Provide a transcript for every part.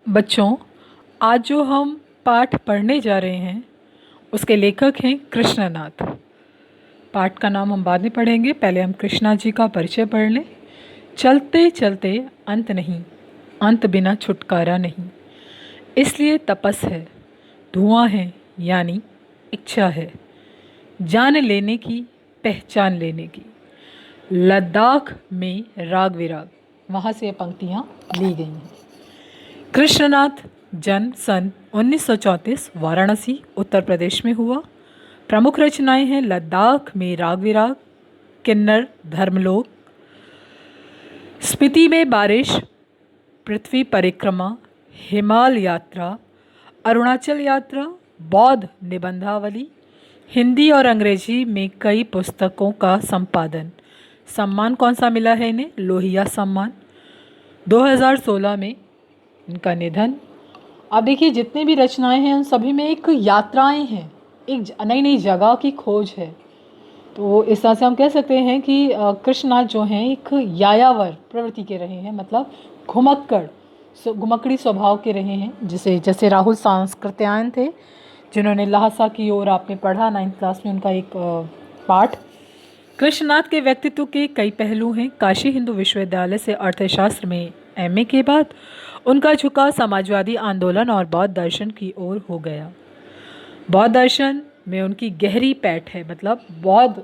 बच्चों, आज जो हम पाठ पढ़ने जा रहे हैं उसके लेखक हैं कृष्णनाथ। पाठ का नाम हम बाद में पढ़ेंगे, पहले हम कृष्णा जी का परिचय पढ़ लें। चलते चलते अंत नहीं, अंत बिना छुटकारा नहीं, इसलिए तपस है, धुआं है यानी इच्छा है, जान लेने की, पहचान लेने की। लद्दाख में राग विराग, वहाँ से ये पंक्तियाँ ली गई हैं। कृष्णनाथ जन्म सन 1934 वाराणसी उत्तर प्रदेश में हुआ। प्रमुख रचनाएं हैं लद्दाख में राग विराग, किन्नर धर्मलोक, स्पीति में बारिश, पृथ्वी परिक्रमा, हिमाल यात्रा, अरुणाचल यात्रा, बौद्ध निबंधावली। हिंदी और अंग्रेजी में कई पुस्तकों का संपादन। सम्मान कौन सा मिला है इन्हें? लोहिया सम्मान। 2016 में इनका निधन। अब देखिए, जितने भी रचनाएं हैं उन सभी में एक यात्राएं हैं, एक नई नई जगह की खोज है। तो इस तरह से हम कह सकते हैं कि कृष्णनाथ जो हैं एक यायावर प्रवृत्ति के रहे हैं, मतलब घुमक्कड़ी स्वभाव के रहे हैं। जैसे राहुल सांस्कृत्यायन थे, जिन्होंने लहासा की ओर आपने पढ़ा 9th क्लास में, उनका एक पाठ। कृष्णनाथ के व्यक्तित्व के कई पहलू हैं। काशी हिंदू विश्वविद्यालय से अर्थशास्त्र में एमए के बाद उनका झुकाव समाजवादी आंदोलन और बौद्ध दर्शन की ओर हो गया। बौद्ध दर्शन में उनकी गहरी पैठ है, मतलब बौद्ध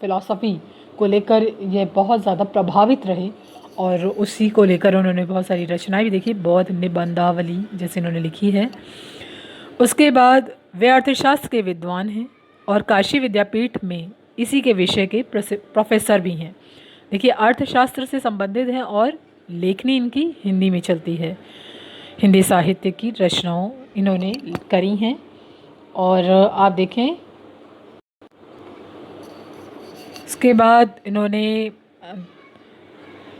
फिलॉसफी को लेकर ये बहुत ज़्यादा प्रभावित रहे और उसी को लेकर उन्होंने बहुत सारी रचनाएं भी देखी। बौद्ध निबंधावली जैसे उन्होंने लिखी है। उसके बाद वे अर्थशास्त्र के विद्वान हैं और काशी विद्यापीठ में इसी के विषय के प्रोफेसर भी हैं। देखिए, अर्थशास्त्र से संबंधित हैं और लेखनी इनकी हिंदी में चलती है। हिंदी साहित्य की रचनाओं इन्होंने करी हैं। और आप देखें, इसके बाद इन्होंने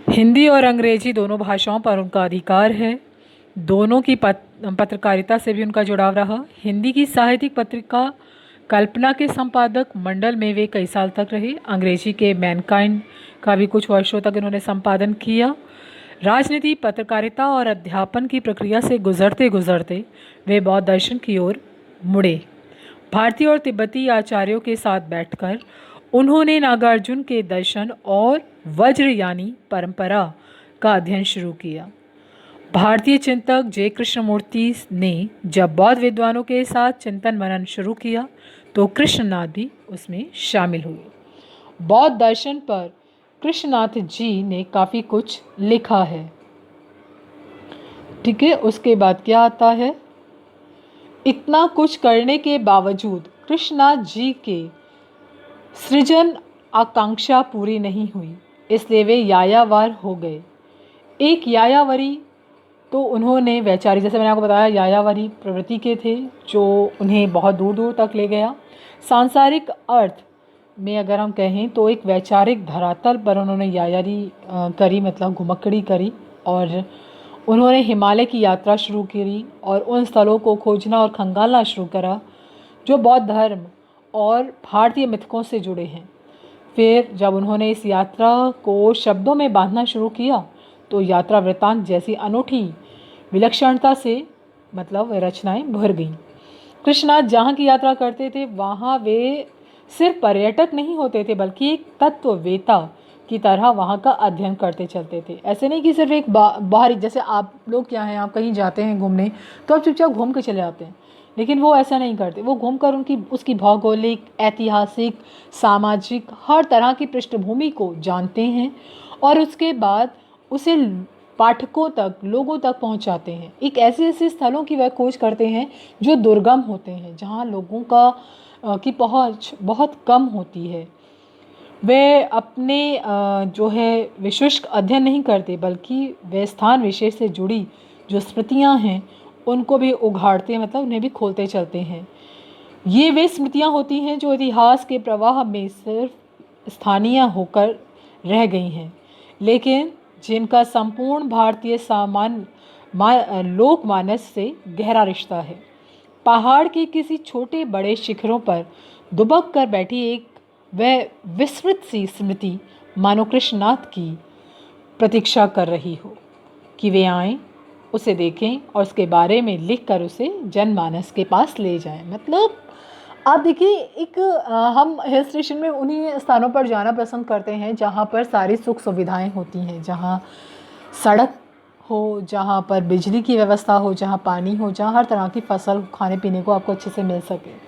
हिंदी और अंग्रेजी दोनों भाषाओं पर उनका अधिकार है। दोनों की पत्रकारिता से भी उनका जुड़ाव रहा। हिंदी की साहित्यिक पत्रिका कल्पना के संपादक मंडल में वे कई साल तक रहे। अंग्रेजी के मैनकाइंड का भी कुछ वर्षों तक इन्होंने संपादन किया। राजनीति, पत्रकारिता और अध्यापन की प्रक्रिया से गुजरते गुजरते वे बौद्ध दर्शन की ओर मुड़े। भारतीय और तिब्बती आचार्यों के साथ बैठकर उन्होंने नागार्जुन के दर्शन और वज्रयानी परंपरा का अध्ययन शुरू किया। भारतीय चिंतक जय कृष्णमूर्ति ने जब बौद्ध विद्वानों के साथ चिंतन मनन शुरू किया तो कृष्णनाथ भी उसमें शामिल हुए। बौद्ध दर्शन पर कृष्णनाथ जी ने काफ़ी कुछ लिखा है। ठीक है, उसके बाद क्या आता है? इतना कुछ करने के बावजूद कृष्णनाथ जी के सृजन आकांक्षा पूरी नहीं हुई, इसलिए वे यायावर हो गए। एक यायावरी तो उन्होंने वैचारिक, जैसे मैंने आपको बताया, यायावरी प्रवृत्ति के थे जो उन्हें बहुत दूर दूर तक ले गया। सांसारिक अर्थ में अगर हम कहें तो एक वैचारिक धरातल पर उन्होंने यायारी करी, मतलब घुमक्कड़ी करी। और उन्होंने हिमालय की यात्रा शुरू करी और उन स्थलों को खोजना और खंगालना शुरू करा जो बौद्ध धर्म और भारतीय मिथकों से जुड़े हैं। फिर जब उन्होंने इस यात्रा को शब्दों में बांधना शुरू किया तो यात्रा वृत्तांत जैसी अनूठी विलक्षणता से, मतलब रचनाएं भर गईं। कृष्णनाथ जहाँ की यात्रा करते थे वहाँ वे सिर्फ पर्यटक नहीं होते थे, बल्कि एक तत्ववेता की तरह वहाँ का अध्ययन करते चलते थे। ऐसे नहीं कि सिर्फ एक बाहरी, जैसे आप लोग क्या हैं, आप कहीं जाते हैं घूमने तो आप चुपचाप घूम के चले आते हैं, लेकिन वो ऐसा नहीं करते। वो घूमकर उसकी भौगोलिक, ऐतिहासिक, सामाजिक हर तरह की पृष्ठभूमि को जानते हैं और उसके बाद उसे पाठकों तक, लोगों तक पहुंचाते हैं। एक ऐसे ऐसे स्थलों की वह खोज करते हैं जो दुर्गम होते हैं, जहां लोगों की पहुंच बहुत कम होती है। वे अपने जो है विशुष्क अध्ययन नहीं करते, बल्कि वे स्थान विशेष से जुड़ी जो स्मृतियां हैं उनको भी उघाड़ते हैं, मतलब उन्हें भी खोलते चलते हैं। ये वे स्मृतियां होती हैं जो इतिहास के प्रवाह में सिर्फ स्थानीय होकर रह गई हैं, लेकिन जिनका संपूर्ण भारतीय लोकमानस से गहरा रिश्ता है। पहाड़ के किसी छोटे बड़े शिखरों पर दुबक कर बैठी एक वह विस्तृत सी स्मृति मानो कृष्णनाथ की प्रतीक्षा कर रही हो कि वे आएं उसे देखें और उसके बारे में लिख कर उसे जनमानस के पास ले जाएं। मतलब आप देखिए, एक हम हिल स्टेशन में उन्हीं स्थानों पर जाना पसंद करते हैं जहाँ पर सारी सुख सुविधाएं होती हैं, जहाँ सड़क हो, जहाँ पर बिजली की व्यवस्था हो, जहाँ पानी हो, जहाँ हर तरह की फसल खाने पीने को आपको अच्छे से मिल सके।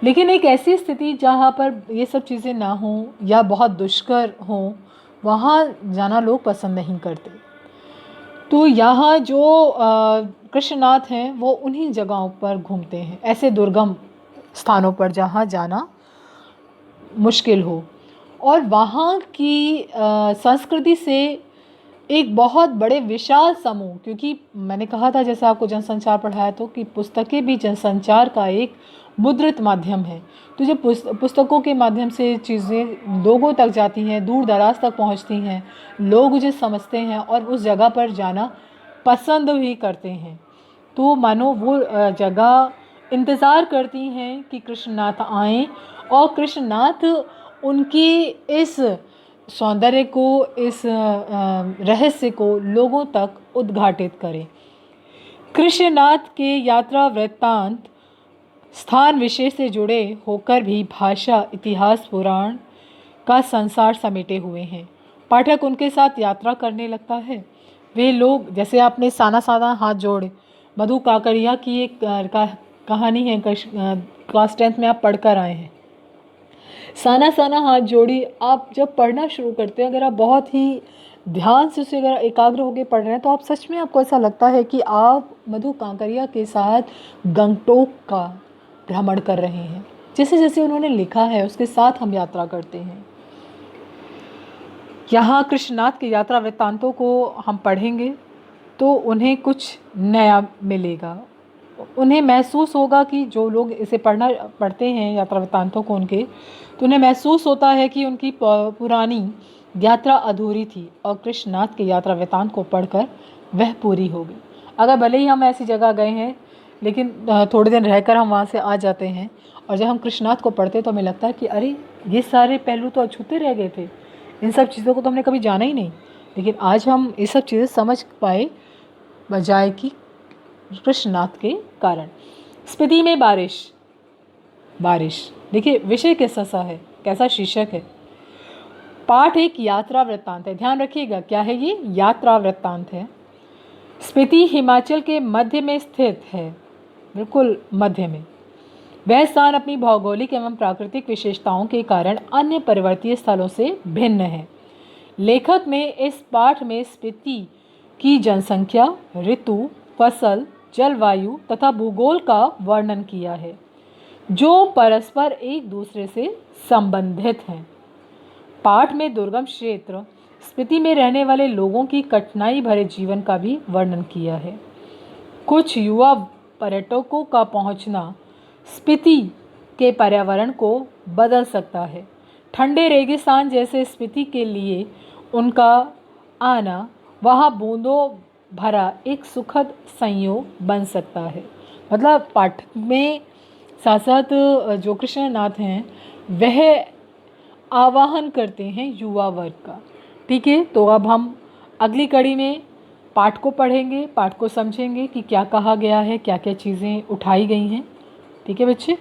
लेकिन एक ऐसी स्थिति जहाँ पर ये सब चीज़ें ना हों या बहुत दुष्कर हों, वहाँ जाना लोग पसंद नहीं करते। तो यहाँ जो कृष्णनाथ हैं वो उन्हीं जगहों पर घूमते हैं, ऐसे दुर्गम स्थानों पर जहाँ जाना मुश्किल हो। और वहाँ की संस्कृति से एक बहुत बड़े विशाल समूह, क्योंकि मैंने कहा था जैसे आपको जनसंचार पढ़ाया तो कि पुस्तकें भी जनसंचार का एक मुद्रित माध्यम है। तो जब पुस्तकों के माध्यम से चीज़ें लोगों तक जाती हैं, दूर दराज तक पहुंचती हैं, लोग उसे समझते हैं और उस जगह पर जाना पसंद भी करते हैं, तो मानो वो जगह इंतज़ार करती हैं कि कृष्णनाथ आएँ और कृष्णनाथ उनकी इस सौंदर्य को, इस रहस्य को लोगों तक उद्घाटित करें। कृष्णनाथ के यात्रा वृत्तांत स्थान विशेष से जुड़े होकर भी भाषा, इतिहास, पुराण का संसार समेटे हुए हैं। पाठक उनके साथ यात्रा करने लगता है। वे लोग, जैसे आपने साना साना हाथ जोड़े, मधु काकड़िया की एक कहानी है, क्लास 10th में आप पढ़कर आए हैं। साना साना हाथ जोड़ी आप जब पढ़ना शुरू करते हैं, अगर आप बहुत ही ध्यान से उसे अगर एकाग्र होकर पढ़ रहे हैं, तो आप सच में आपको ऐसा लगता है कि आप मधु काकड़िया के साथ गंगटोक का भ्रमण कर रहे हैं। जैसे जैसे उन्होंने लिखा है उसके साथ हम यात्रा करते हैं। यहाँ कृष्णनाथ के यात्रा वृत्तांतों को हम पढ़ेंगे तो उन्हें कुछ नया मिलेगा। उन्हें महसूस होगा कि जो लोग इसे पढ़ते हैं यात्रा वृत्तांतों को उनके, तो उन्हें महसूस होता है कि उनकी पुरानी यात्रा अधूरी थी और कृष्णनाथ के यात्रा वृत्तांत को पढ़कर वह पूरी होगी। अगर भले ही हम ऐसी जगह गए हैं लेकिन थोड़े दिन रहकर हम वहाँ से आ जाते हैं, और जब हम कृष्णनाथ को पढ़ते हैं तो हमें लगता है कि अरे ये सारे पहलू तो अछूते रह गए थे, इन सब चीज़ों को तो हमने कभी जाना ही नहीं। लेकिन आज हम ये सब चीज़ें समझ पाए बजाय कि कृष्णनाथ के कारण। स्पीति में बारिश। देखिए विषय कैसा सा है, कैसा शीर्षक है। पाठ एक यात्रा वृत्तांत है। ध्यान रखिएगा क्या है ये, यात्रा वृत्तांत है। स्पीति हिमाचल के मध्य में स्थित है, बिल्कुल मध्य में। वह स्थान अपनी भौगोलिक एवं प्राकृतिक विशेषताओं के कारण अन्य पर्वतीय स्थलों से भिन्न है। लेखक ने इस पाठ में स्पीति की जनसंख्या, ऋतु, फसल, जलवायु तथा भूगोल का वर्णन किया है, जो परस्पर एक दूसरे से संबंधित हैं। पाठ में दुर्गम क्षेत्र स्पीति में रहने वाले लोगों की कठिनाई भरे जीवन का भी वर्णन किया है। कुछ युवा पर्यटकों का पहुंचना स्पीति के पर्यावरण को बदल सकता है। ठंडे रेगिस्तान जैसे स्पीति के लिए उनका आना वहाँ बूंदों भरा एक सुखद संयोग बन सकता है। मतलब पाठ में साथ साथ जो कृष्णनाथ हैं वह आवाहन करते हैं युवा वर्ग का। ठीक है, तो अब हम अगली कड़ी में पाठ को पढ़ेंगे, पाठ को समझेंगे कि क्या कहा गया है, क्या क्या चीज़ें उठाई गई हैं। ठीक है बच्चे।